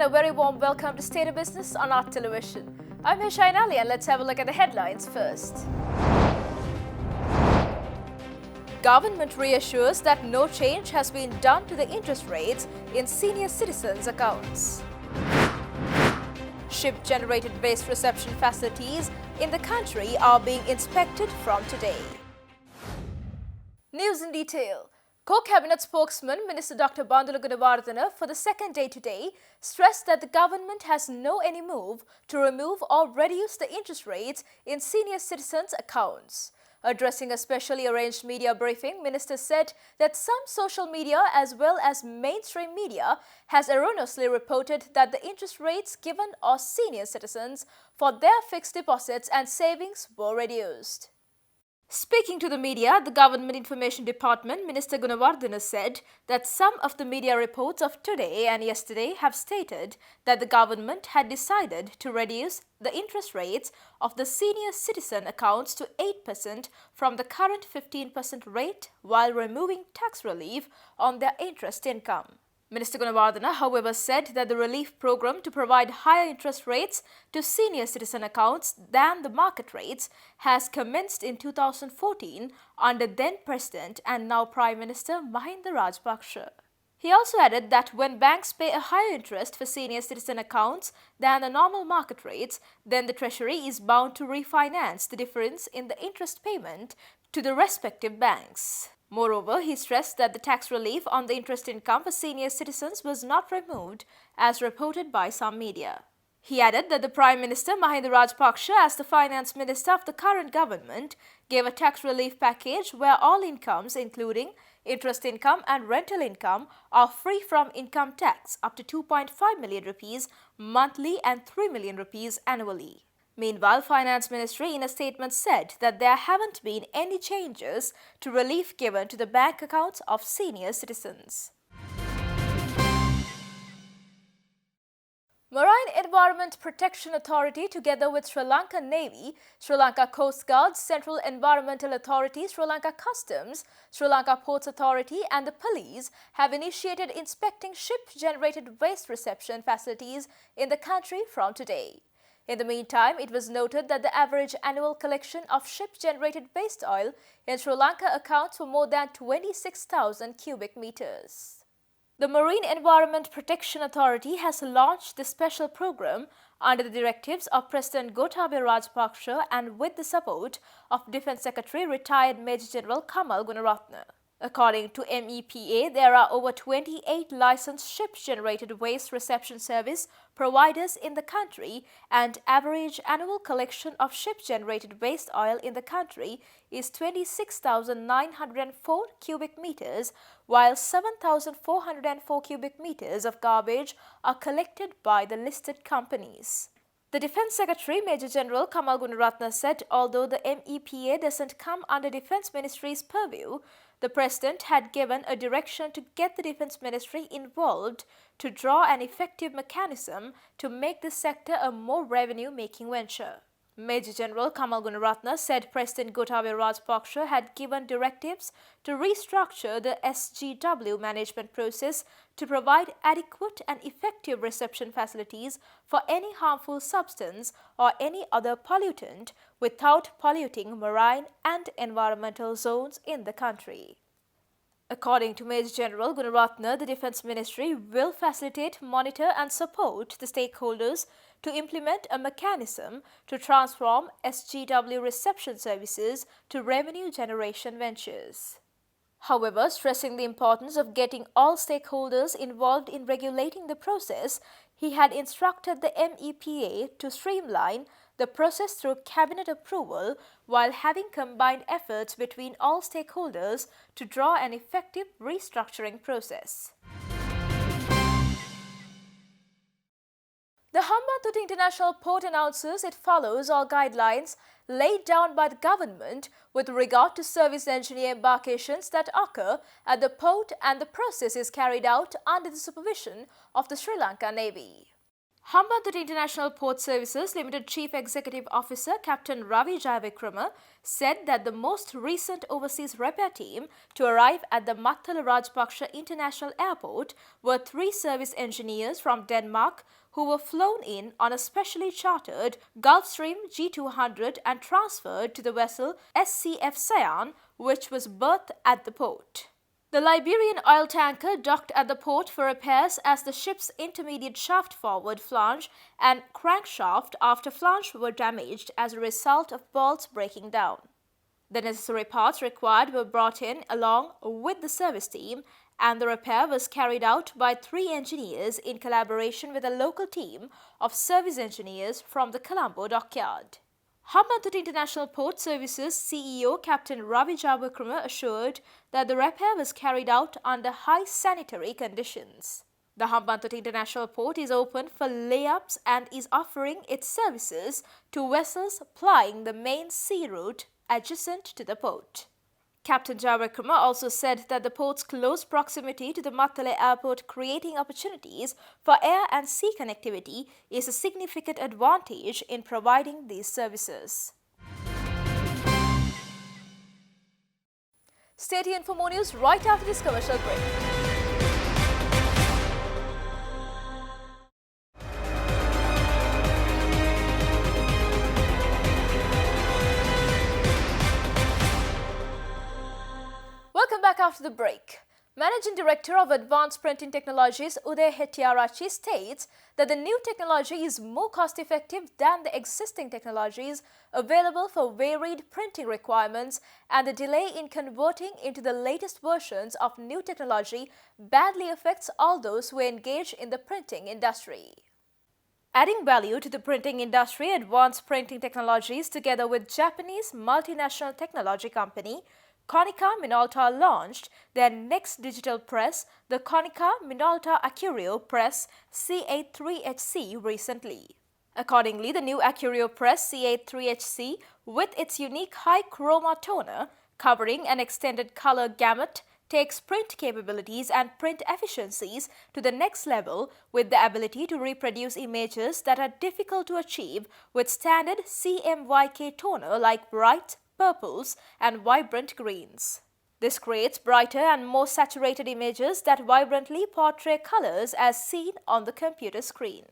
a very warm welcome to State of Business on our television. I'm Hishain Ali and let's have a look at the headlines first. Government reassures that no change has been done to the interest rates in senior citizens' accounts. Ship-generated waste reception facilities in the country are being inspected from today. News in detail. Co-Cabinet spokesman Minister Dr. Bandula Gunawardena for the second day today stressed that the government has no any move to remove or reduce the interest rates in senior citizens' accounts. Addressing a specially arranged media briefing, Minister said that some social media as well as mainstream media has erroneously reported that the interest rates given our senior citizens for their fixed deposits and savings were reduced. Speaking to the media, the Government Information Department, Minister Gunawardena said that some of the media reports of today and yesterday have stated that the government had decided to reduce the interest rates of the senior citizen accounts to 8% from the current 15% rate while removing tax relief on their interest income. Minister Gunawardena, however, said that the relief program to provide higher interest rates to senior citizen accounts than the market rates has commenced in 2014 under then President and now Prime Minister Mahinda Rajapaksa. He also added that when banks pay a higher interest for senior citizen accounts than the normal market rates, then the Treasury is bound to refinance the difference in the interest payment to the respective banks. Moreover, he stressed that the tax relief on the interest income for senior citizens was not removed, as reported by some media. He added that the Prime Minister Mahinda Rajapaksa, as the Finance Minister of the current government, gave a tax relief package where all incomes, including interest income and rental income, are free from income tax up to 2.5 million rupees monthly and 3 million rupees annually. Meanwhile, Finance Ministry in a statement said that there haven't been any changes to relief given to the bank accounts of senior citizens. Marine Environment Protection Authority together with Sri Lanka Navy, Sri Lanka Coast Guard, Central Environmental Authority, Sri Lanka Customs, Sri Lanka Ports Authority and the police have initiated inspecting ship-generated waste reception facilities in the country from today. In the meantime, it was noted that the average annual collection of ship-generated waste oil in Sri Lanka accounts for more than 26,000 cubic meters. The Marine Environment Protection Authority has launched this special program under the directives of President Gotabaya Rajapaksa and with the support of Defence Secretary retired Major General Kamal Gunaratne. According to MEPA, there are over 28 licensed ship-generated waste reception service providers in the country and average annual collection of ship-generated waste oil in the country is 26,904 cubic meters, while 7,404 cubic meters of garbage are collected by the listed companies. The Defence Secretary Major General Kamal Gunaratne said although the MEPA doesn't come under Defence Ministry's purview, the President had given a direction to get the Defence Ministry involved to draw an effective mechanism to make this sector a more revenue-making venture. Major General Kamal Gunaratne said President Gotabaya Rajapaksa had given directives to restructure the SGW management process to provide adequate and effective reception facilities for any harmful substance or any other pollutant without polluting marine and environmental zones in the country. According to Major General Gunaratne, the Defence Ministry will facilitate, monitor and support the stakeholders to implement a mechanism to transform SGW reception services to revenue generation ventures. However, stressing the importance of getting all stakeholders involved in regulating the process, he had instructed the MEPA to streamline the process through cabinet approval while having combined efforts between all stakeholders to draw an effective restructuring process. The Hambantota International Port announces it follows all guidelines laid down by the government with regard to service engineer embarkations that occur at the port, and the process is carried out under the supervision of the Sri Lanka Navy. Hambantota International Port Services Limited Chief Executive Officer Captain Ravi Jayavikrama said that the most recent overseas repair team to arrive at the Mattala Rajpaksha International Airport were 3 service engineers from Denmark who were flown in on a specially chartered Gulfstream G200 and transferred to the vessel SCF Sayan, which was berthed at the port. The Liberian oil tanker docked at the port for repairs as the ship's intermediate shaft forward flange and crankshaft after flange were damaged as a result of bolts breaking down. The necessary parts required were brought in along with the service team, and the repair was carried out by 3 engineers in collaboration with a local team of service engineers from the Colombo dockyard. Hambantota International Port Services CEO Captain Ravi Jayavikrama assured that the repair was carried out under high sanitary conditions. The Hambantota International Port is open for layups and is offering its services to vessels plying the main sea route adjacent to the port. Captain Jayavikrama also said that the port's close proximity to the Mattala airport creating opportunities for air and sea connectivity is a significant advantage in providing these services. Stay tuned for more news right after this commercial break. Welcome back after the break. Managing Director of Advanced Printing Technologies Uday Hettiarachchi states that the new technology is more cost-effective than the existing technologies available for varied printing requirements, and the delay in converting into the latest versions of new technology badly affects all those who engage in the printing industry. Adding value to the printing industry, Advanced Printing Technologies, together with Japanese multinational technology company Konica Minolta, launched their next digital press, the Konica Minolta Accurio Press C83HC, recently. Accordingly, the new Accurio Press C83HC, with its unique high chroma toner covering an extended color gamut, takes print capabilities and print efficiencies to the next level with the ability to reproduce images that are difficult to achieve with standard CMYK toner like bright purples and vibrant greens. This creates brighter and more saturated images that vibrantly portray colors as seen on the computer screen.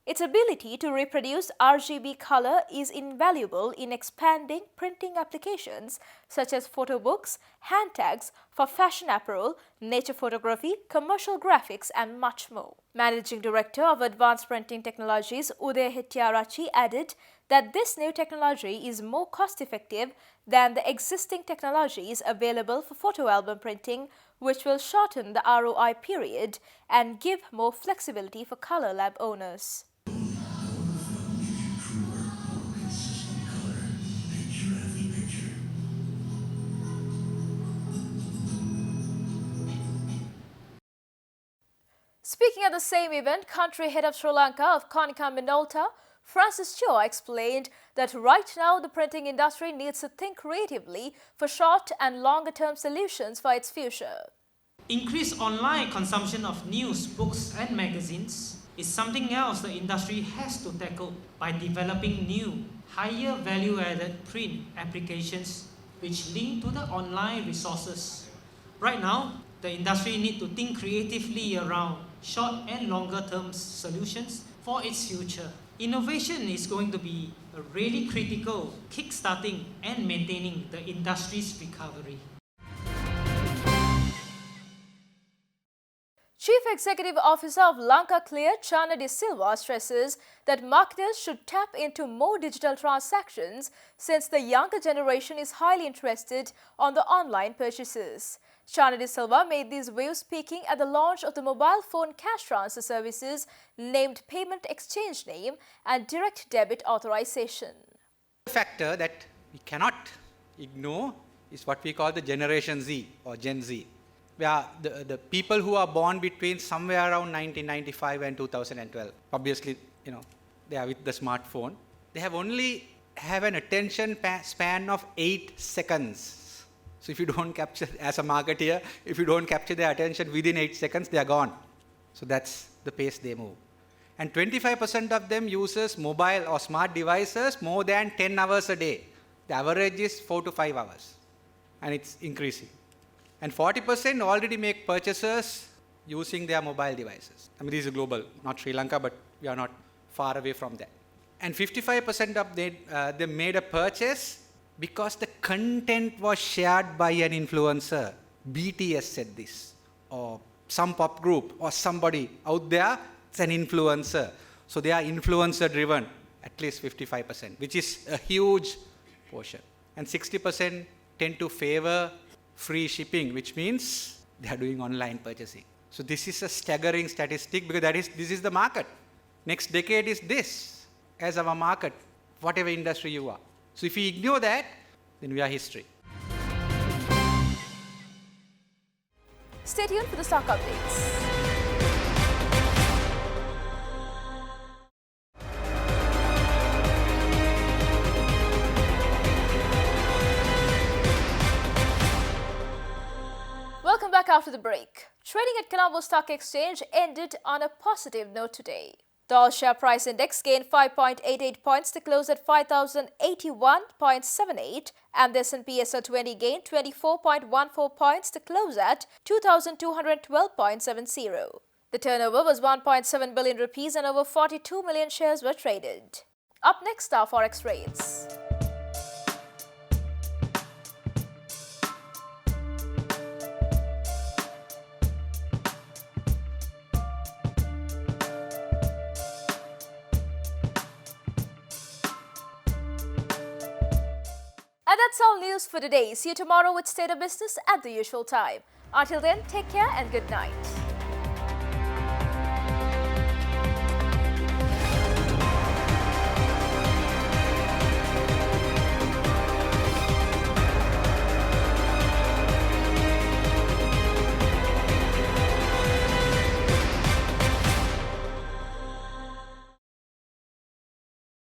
Its ability to reproduce RGB color is invaluable in expanding printing applications such as photo books, hand tags for fashion apparel, nature photography, commercial graphics, and much more. Managing Director of Advanced Printing Technologies Uday Hettiarachchi added that this new technology is more cost-effective than the existing technologies available for photo album printing, which will shorten the ROI period and give more flexibility for color lab owners. Speaking at the same event, country head of Sri Lanka of Konica Minolta, Francis Cho, explained that right now the printing industry needs to think creatively for short and longer-term solutions for its future. Increased online consumption of news, books and magazines is something else the industry has to tackle by developing new, higher value-added print applications which link to the online resources. Right now, the industry needs to think creatively around short and longer-term solutions for its future. Innovation is going to be a really critical kickstarting and maintaining the industry's recovery. Chief Executive Officer of Lanka Clear, Chana De Silva, stresses that marketers should tap into more digital transactions since the younger generation is highly interested on the online purchases. Chana De Silva made these views speaking at the launch of the mobile phone cash transfer services named Payment Exchange Name and Direct Debit Authorization. The factor that we cannot ignore is what we call the Generation Z or Gen Z, where the people who are born between somewhere around 1995 and 2012, obviously, they are with the smartphone. They only have an attention span of 8 seconds. So if you don't capture, as a marketeer, if you don't capture their attention within 8 seconds, they are gone. So that's the pace they move. And 25% of them uses mobile or smart devices more than 10 hours a day. The average is 4 to 5 hours. And it's increasing. And 40% already make purchases using their mobile devices. I mean, this is global, not Sri Lanka, but we are not far away from that. And 55% of them made a purchase because the content was shared by an influencer. BTS said this, or some pop group, or somebody out there, it's an influencer. So they are influencer driven, at least 55%, which is a huge portion. And 60% tend to favor free shipping, which means they are doing online purchasing. So this is a staggering statistic because this is the market. Next decade is this as our market, whatever industry you are. So if we ignore that, then we are history. Stay tuned for the stock updates. Welcome back after the break. Trading at Colombo Stock Exchange ended on a positive note today. The all share price index gained 5.88 points to close at 5,081.78, and the S&P SL20 gained 24.14 points to close at 2,212.70. The turnover was 1.7 billion rupees and over 42 million shares were traded. Up next are forex rates. And that's all news for today. See you tomorrow with State of Business at the usual time. Until then, take care and good night.